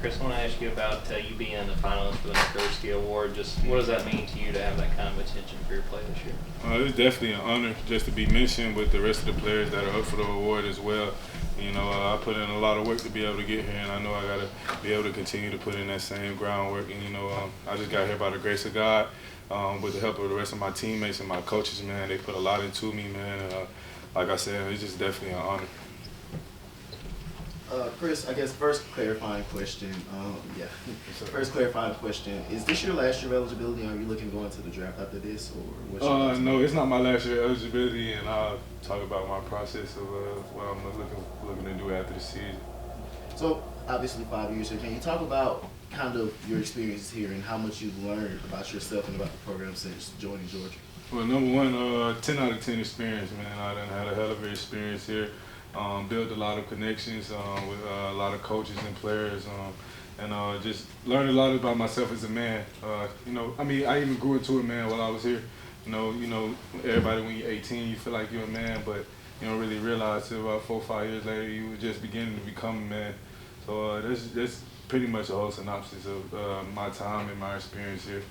Chris, I want to ask you about you being a finalist for the Mentorship Award. Just what does that mean to you to have that kind of attention for your play this year? It's definitely an honor just to be mentioned with the rest of the players that are up for the award as well. I put in a lot of work to be able to get here, and I know I got to be able to continue to put in that same groundwork. And, I just got here by the grace of God with the help of the rest of my teammates and my coaches, man. They put a lot into me, man. And, like I said, it's just definitely an honor. Chris, I guess first clarifying question. First clarifying question: is this your last year of eligibility? Are you looking to go into the draft after this, or what's your no, it's not my last year of eligibility, and I'll talk about my process of what I'm looking to do after the season. So obviously 5 years here. Can you talk about kind of your experiences here and how much you've learned about yourself and about the program since joining Georgia? Well, number one, 10 out of 10 experience, man. I done had a hell of an experience here. Built a lot of connections with a lot of coaches and players, and just learned a lot about myself as a man. I even grew into it, man, while I was here. Everybody when you're 18, you feel like you're a man, but you don't really realize till about 4 or 5 years later you were just beginning to become a man. So that's pretty much a whole synopsis of my time and my experience here.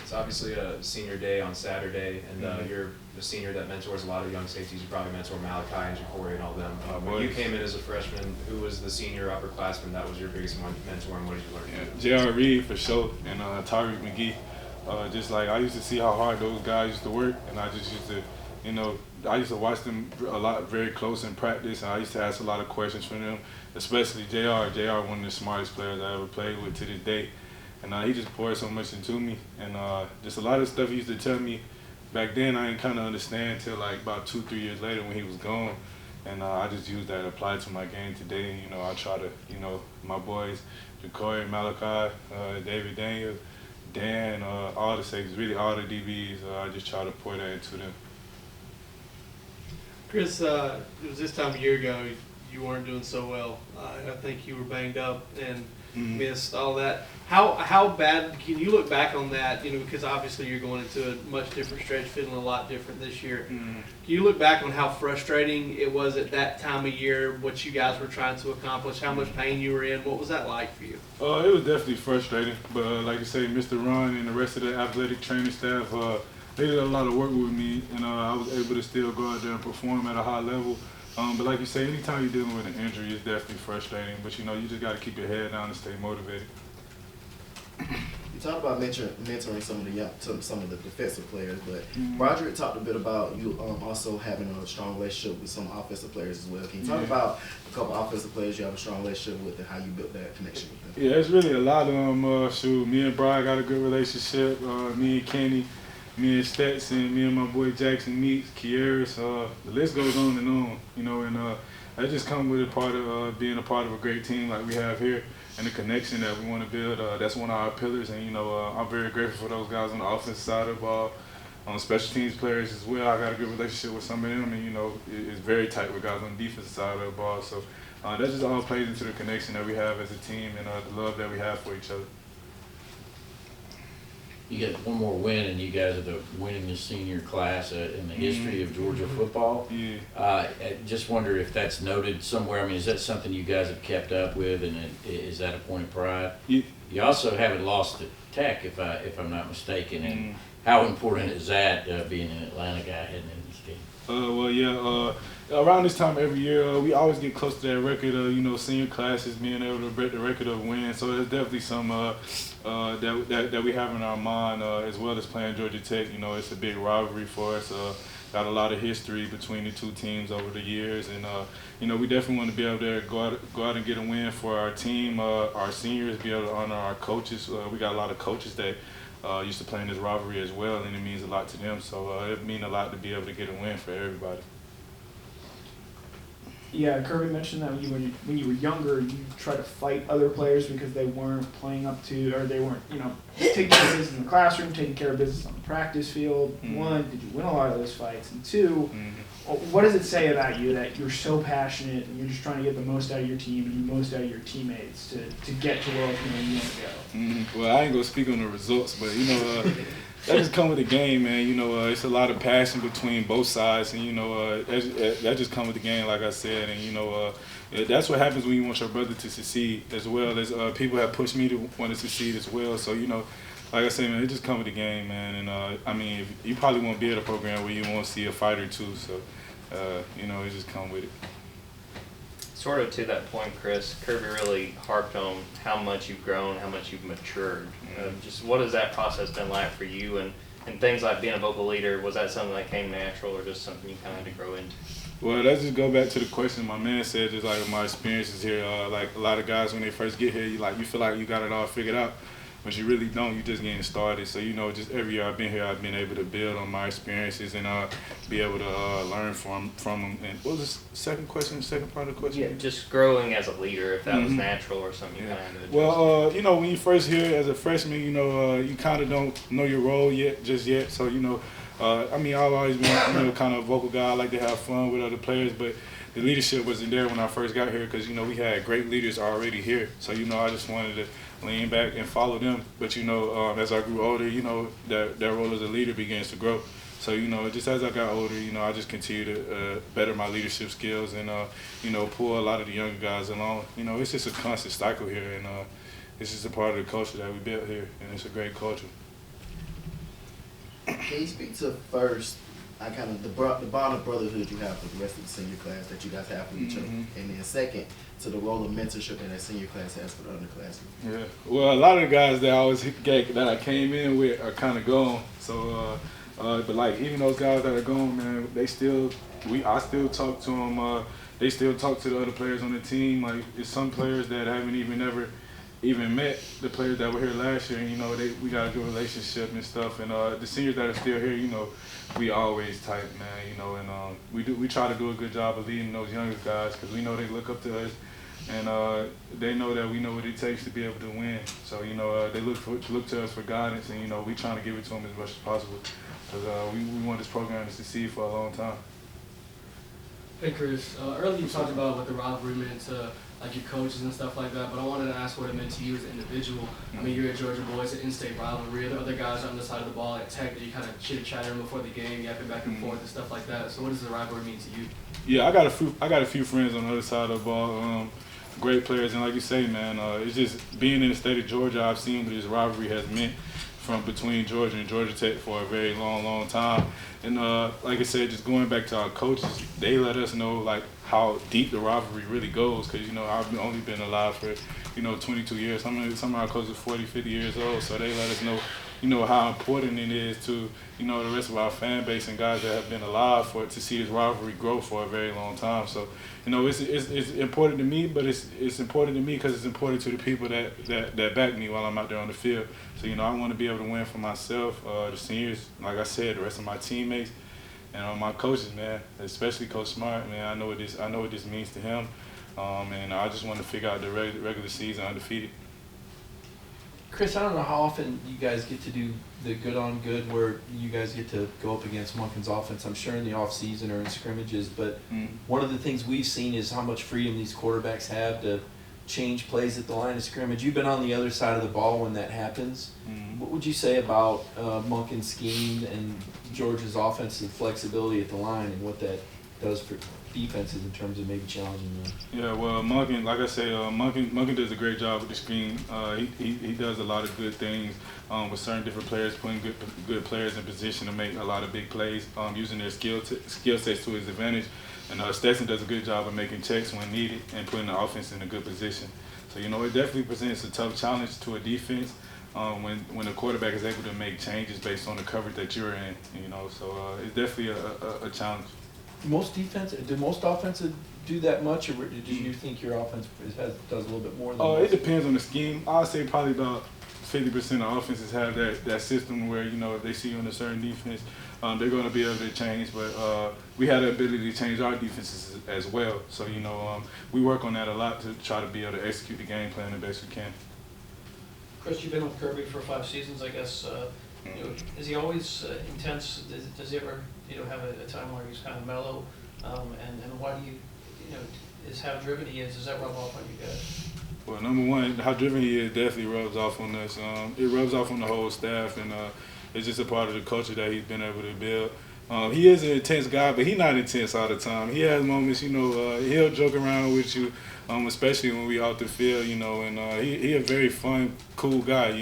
It's obviously a senior day on Saturday, and you're the senior that mentors a lot of young safeties. You probably mentor Malachi and Ja'Cory and all them. When you came in as a freshman, who was the senior upperclassman that was your biggest mentor, and what did you learn? J.R. Reed for sure, and Tyreek McGee. Just like I used to see how hard those guys used to work, and I just used to, I used to watch them a lot, very close in practice, and I used to ask a lot of questions from them, especially J.R. J.R. one of the smartest players I ever played with to this day. And he just poured so much into me, and just a lot of stuff he used to tell me back then I didn't kind of understand until like about 2-3 years later when he was gone. And I just used that, applied to my game today. And, I try to, my boys, Ja'Cory, Malachi, David Daniels, Dan, all the safeties, really all the DBs, I just try to pour that into them. Chris, it was this time a year ago you weren't doing so well. I think you were banged up and missed all that. How bad can you look back on that? Because obviously you're going into a much different stretch, feeling a lot different this year. Can you look back on how frustrating it was at that time of year, what you guys were trying to accomplish, how much pain you were in? What was that like for you? It was definitely frustrating, but like you say, Mr. Ron and the rest of the athletic training staff, they did a lot of work with me, and I was able to still go out there and perform at a high level. But like you say, anytime you're dealing with an injury, it's definitely frustrating. But you just got to keep your head down and stay motivated. You talked about mentoring some of the defensive players, but Broderick talked a bit about you also having a strong relationship with some offensive players as well. Can you talk about a couple offensive players you have a strong relationship with and how you built that connection with them? Yeah, it's really a lot of them. Me and Brian got a good relationship. Me and Kenny, me and Stetson, me and my boy Jackson Meeks, Kieris, the list goes on and on, and that just comes with a part of being a part of a great team like we have here and the connection that we want to build. That's one of our pillars, and I'm very grateful for those guys on the offensive side of the ball. On special teams players as well, I got a good relationship with some of them, and it's very tight with guys on the defensive side of the ball. So that just all plays into the connection that we have as a team and the love that we have for each other. You got one more win, and you guys are the winningest senior class in the history of Georgia football. Yeah. I just wonder if that's noted somewhere. I mean, is that something you guys have kept up with, and is that a point of pride? Yeah. You also haven't lost at Tech, if I'm not mistaken. And how important is that, being an Atlanta guy heading into this game? Around this time every year, we always get close to that record of, senior classes being able to break the record of wins. So there's definitely some that we have in our mind, as well as playing Georgia Tech. It's a big rivalry for us. Got a lot of history between the two teams over the years, and we definitely want to be able to go out and get a win for our team, our seniors, be able to honor our coaches. We got a lot of coaches that used to play in this rivalry as well, and it means a lot to them. So it means a lot to be able to get a win for everybody. Yeah, Kirby mentioned that when you were younger, you tried to fight other players because they weren't playing up to, or they weren't, taking care of business in the classroom, taking care of business on the practice field. One, did you win a lot of those fights? And two, what does it say about you that you're so passionate and you're just trying to get the most out of your team and the most out of your teammates to get to where you want to go? Well, I ain't gonna speak on the results, but that just come with the game, man. You know, it's a lot of passion between both sides, and you know, that just come with the game, like I said, and you know, that's what happens when you want your brother to succeed, as well as people have pushed me to want to succeed as well. So you know, like I said, man, it just come with the game, man. And I mean, you probably won't be at a program where you won't see a fighter too. So you know, it just come with it. Sort of to that point, Chris, Kirby really harped on how much you've grown, how much you've matured. Just what has that process been like for you, and things like being a vocal leader, was that something that came natural or just something you kind of had to grow into? Well, let's just go back to the question my man said, just like my experiences here. Like a lot of guys, when they first get here, you feel like you got it all figured out, but you really don't. You just getting started. So, you know, just every year I've been here, I've been able to build on my experiences and be able to learn from them. And what was the second part of the question? Yeah, just growing as a leader, if that was natural or something you kind of had to adjust. Well, you know, when you first here as a freshman, you know, you kind of don't know your role just yet. So, you know, I mean, I've always been, you know, kind of a vocal guy. I like to have fun with other players, but the leadership wasn't there when I first got here because, you know, we had great leaders already here. So, you know, I just wanted to lean back and follow them. But, you know, as I grew older, you know, that role as a leader begins to grow. So, you know, just as I got older, you know, I just continued to better my leadership skills and, you know, pull a lot of the younger guys along. You know, it's just a constant cycle here, and it's just a part of the culture that we built here, and it's a great culture. Can you speak to first, kind of the bond of brotherhood you have with the rest of the senior class that you guys have with each other, and then second, to the role of mentorship in that senior class has for the underclassmen? Yeah, well, a lot of the guys that I came in with are kind of gone. So, but like even those guys that are gone, man, I still talk to them. They still talk to the other players on the team. Like, it's some players that haven't even met the players that were here last year, and you know, we got a good relationship and stuff. And the seniors that are still here, you know, we always tight, man. You know, and we try to do a good job of leading those younger guys because we know they look up to us, and they know that we know what it takes to be able to win. So, you know, they look to us for guidance, and you know, we trying to give it to them as much as possible because we want this program to succeed for a long time. Hey Chris, earlier you talked about what the rivalry meant to like your coaches and stuff like that, but I wanted to ask what it meant to you as an individual. I mean, you're at Georgia Boys, an in-state rivalry. Are there other guys on the side of the ball at Tech that you kind of chitter-chattering before the game, yapping back and forth and stuff like that? So what does the rivalry mean to you? Yeah, I got a few friends on the other side of the ball, great players, and like you say, man, it's just being in the state of Georgia, I've seen what this rivalry has meant from between Georgia and Georgia Tech for a very long time. And like I said, just going back to our coaches, they let us know like how deep the rivalry really goes, because you know, I've only been alive for, you know, 22 years. Some of our coaches are 40, 50 years old, so they let us know, you know, how important it is to, you know, the rest of our fan base and guys that have been alive to see this rivalry grow for a very long time. So, you know, it's important to me, but it's important to me because it's important to the people that back me while I'm out there on the field. So, you know, I want to be able to win for myself, the seniors, like I said, the rest of my teammates, and my coaches, man, especially Coach Smart, man. I know what this means to him, and I just want to figure out the regular season undefeated. Chris, I don't know how often you guys get to do the good on good where you guys get to go up against Monken's offense. I'm sure in the off season or in scrimmages, but one of the things we've seen is how much freedom these quarterbacks have to change plays at the line of scrimmage. You've been on the other side of the ball when that happens. What would you say about Monken's scheme and Georgia's offensive flexibility at the line and what that does for defenses in terms of maybe challenging them? Yeah, well, Monken, like I say, Monken does a great job with the scheme. He does a lot of good things with certain different players, putting good players in position to make a lot of big plays, using their skill sets to his advantage. And Stetson does a good job of making checks when needed and putting the offense in a good position. So, you know, it definitely presents a tough challenge to a defense when the quarterback is able to make changes based on the coverage that you're in, you know. So it's definitely a challenge. Do most offenses do that much, or do you think your offense does a little bit more than most? It depends on the scheme. I'd say probably about 50% of offenses have that system where, you know, if they see you in a certain defense, they're going to be able to change. But we have the ability to change our defenses as well. So, you know, we work on that a lot to try to be able to execute the game plan the best we can. Chris, you've been with Kirby for 5 seasons, I guess. You know, is he always intense? Does he ever, you know, have a time where he's kind of mellow? And why do you know, is how driven he is? Does that rub off on you guys? Well, number one, how driven he is definitely rubs off on us. It rubs off on the whole staff, and it's just a part of the culture that he's been able to build. He is an intense guy, but he's not intense all the time. He has moments, he'll joke around with you, especially when we out the field, and he a very fun, cool guy,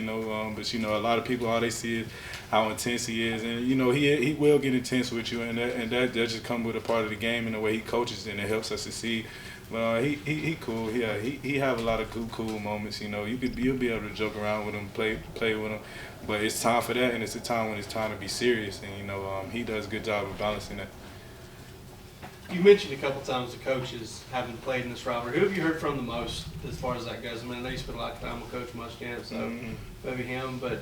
but a lot of people, all they see is how intense he is, and he will get intense with you, and that just comes with a part of the game and the way he coaches, and it helps us succeed. But he cool, yeah. He have a lot of cool moments. You'll be able to joke around with him, play with him, but it's time for that, and it's a time when it's time to be serious, and he does a good job of balancing that. You mentioned a couple times the coaches having played in this rivalry. Who have you heard from the most as far as that goes? I mean, I know you spent a lot of time with Coach Muschamp, so maybe him. But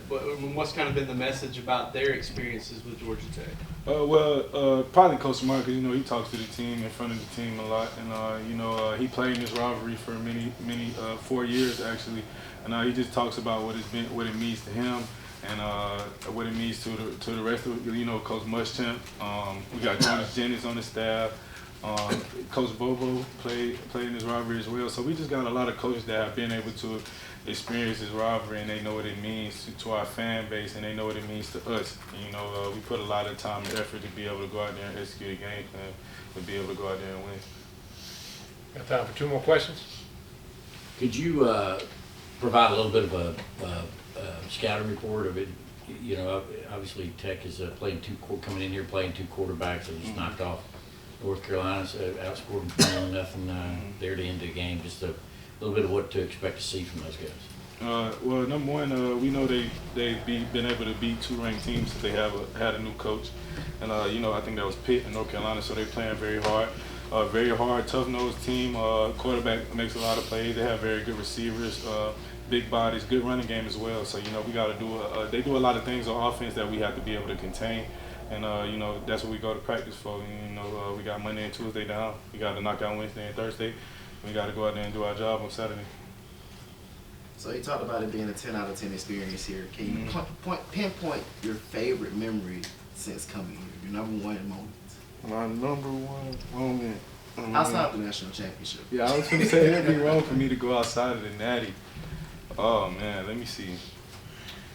what's kind of been the message about their experiences with Georgia Tech? Probably Coach Mark, because he talks to the team in front of the team a lot, and he played in this rivalry for many 4 years actually, and he just talks about what it means to him. And what it means to the rest of Coach Muschamp. We got Jonas Jennings on the staff. Coach Bobo played in this rivalry as well. So we just got a lot of coaches that have been able to experience this rivalry, and they know what it means to our fan base, and they know what it means to us. We put a lot of time and effort to be able to go out there and execute a game plan, and be able to go out there and win. Got time for 2 more questions? Could you provide a little bit of a scouting report of it? Obviously Tech is coming in here playing 2 quarterbacks that just knocked off North Carolina, outscored them 4-0 there to end the game. Just a little bit of what to expect to see from those guys. Well, number one, we know they've been able to beat 2 ranked teams since they had a new coach, and I think that was Pitt and North Carolina. So they're playing very hard, tough-nosed team. Quarterback makes a lot of plays. They have very good receivers. Big bodies, good running game as well. So we got to do. They do a lot of things on offense that we have to be able to contain, and that's what we go to practice for. We got Monday and Tuesday down. We got to knock out Wednesday and Thursday. We got to go out there and do our job on Saturday. So you talked about it being a 10 out of 10 experience here. Can you pinpoint your favorite memory since coming here? Your number one moment. My number one moment. Outside the national championship. Yeah, I was going to say it'd be wrong for me to go outside of the Natty. Oh man, let me see.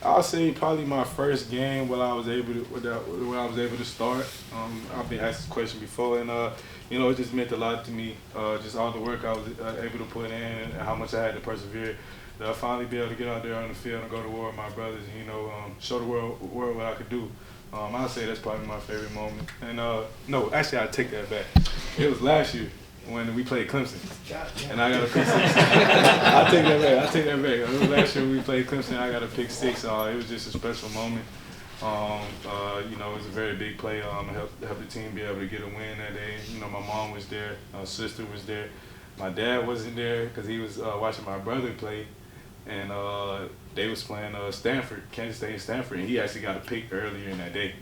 I'll say probably my first game when I was able to start. I've been asked this question before, and it just meant a lot to me. Just all the work I was able to put in, and how much I had to persevere. That I finally be able to get out there on the field and go to war with my brothers, and show the world what I could do. I'll say that's probably my favorite moment. And no, actually I take that back. It was last year when we played Clemson, and I got a pick 6. I take that back. It was last year when we played Clemson. I got a pick 6. It was just a special moment. It was a very big play. Help the team be able to get a win that day. My mom was there, my sister was there. My dad wasn't there because he was watching my brother play, and they was playing Stanford, Kansas State and Stanford, and he actually got a pick earlier in that day.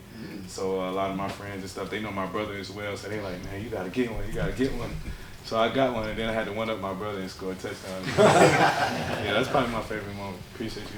So a lot of my friends and stuff, they know my brother as well, so they like, man, you gotta get one. So I got one, and then I had to one up my brother and score a touchdown. Yeah, that's probably my favorite moment. Appreciate you.